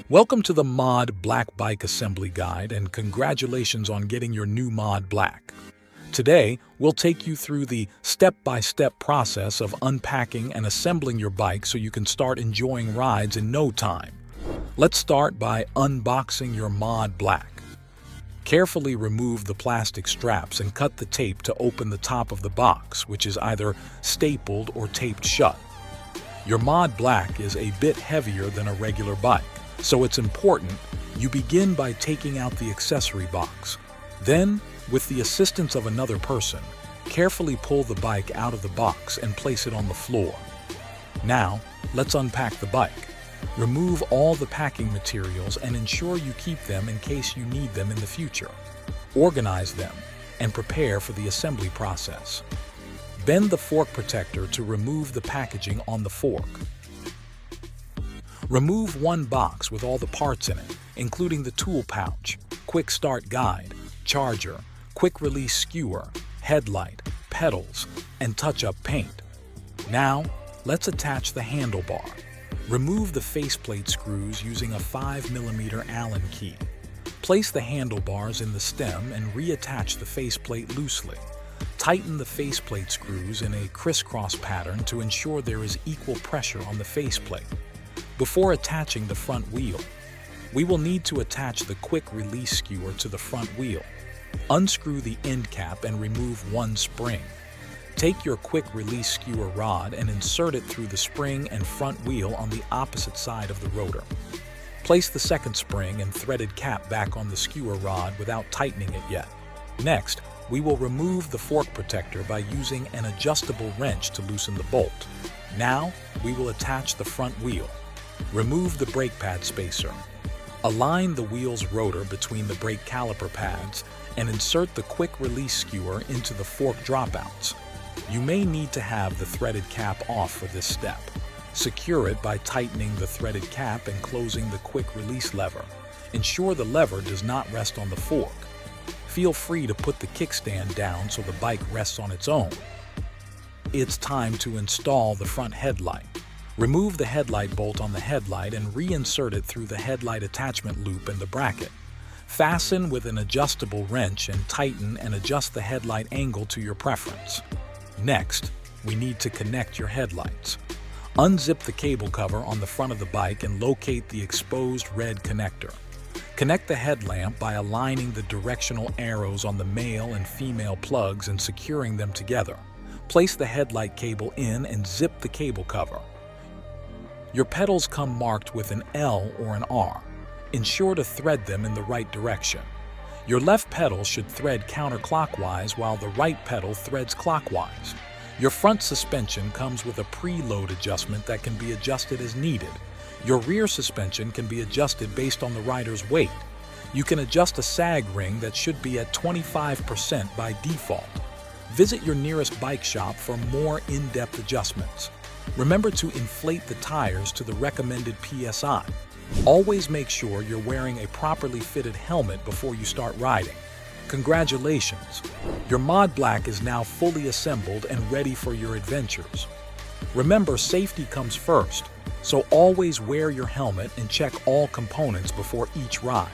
Welcome to the MOD Black Bike Assembly Guide, and congratulations on getting your new MOD Black. Today, we'll take you through the step-by-step process of unpacking and assembling your bike so you can start enjoying rides in no time. Let's start by unboxing your MOD Black. Carefully remove the plastic straps and cut the tape to open the top of the box, which is either stapled or taped shut. Your MOD Black is a bit heavier than a regular bike, so it's important you begin by taking out the accessory box. Then, with the assistance of another person, carefully pull the bike out of the box and place it on the floor. Now, let's unpack the bike. Remove all the packing materials and ensure you keep them in case you need them in the future. Organize them and prepare for the assembly process. Bend the fork protector to remove the packaging on the fork. Remove one box with all the parts in it, including the tool pouch, quick start guide, charger, quick release skewer, headlight, pedals, and touch-up paint. Now, let's attach the handlebar. Remove the faceplate screws using a 5mm Allen key. Place the handlebars in the stem and reattach the faceplate loosely. Tighten the faceplate screws in a crisscross pattern to ensure there is equal pressure on the faceplate. Before attaching the front wheel, we will need to attach the quick release skewer to the front wheel. Unscrew the end cap and remove one spring. Take your quick release skewer rod and insert it through the spring and front wheel on the opposite side of the rotor. Place the second spring and threaded cap back on the skewer rod without tightening it yet. Next, we will remove the fork protector by using an adjustable wrench to loosen the bolt. Now, we will attach the front wheel. Remove the brake pad spacer. Align the wheel's rotor between the brake caliper pads and insert the quick release skewer into the fork dropouts. You may need to have the threaded cap off for this step. Secure it by tightening the threaded cap and closing the quick release lever. Ensure the lever does not rest on the fork. Feel free to put the kickstand down so the bike rests on its own. It's time to install the front headlight. Remove the headlight bolt on the headlight and reinsert it through the headlight attachment loop in the bracket. Fasten with an adjustable wrench and tighten and adjust the headlight angle to your preference. Next, we need to connect your headlights. Unzip the cable cover on the front of the bike and locate the exposed red connector. Connect the headlamp by aligning the directional arrows on the male and female plugs and securing them together. Place the headlight cable in and zip the cable cover. Your pedals come marked with an L or an R. Ensure to thread them in the right direction. Your left pedal should thread counterclockwise while the right pedal threads clockwise. Your front suspension comes with a preload adjustment that can be adjusted as needed. Your rear suspension can be adjusted based on the rider's weight. You can adjust a sag ring that should be at 25% by default. Visit your nearest bike shop for more in-depth adjustments. Remember to inflate the tires to the recommended PSI. Always make sure you're wearing a properly fitted helmet before you start riding. Congratulations! Your MOD Black is now fully assembled and ready for your adventures. Remember, safety comes first, so always wear your helmet and check all components before each ride.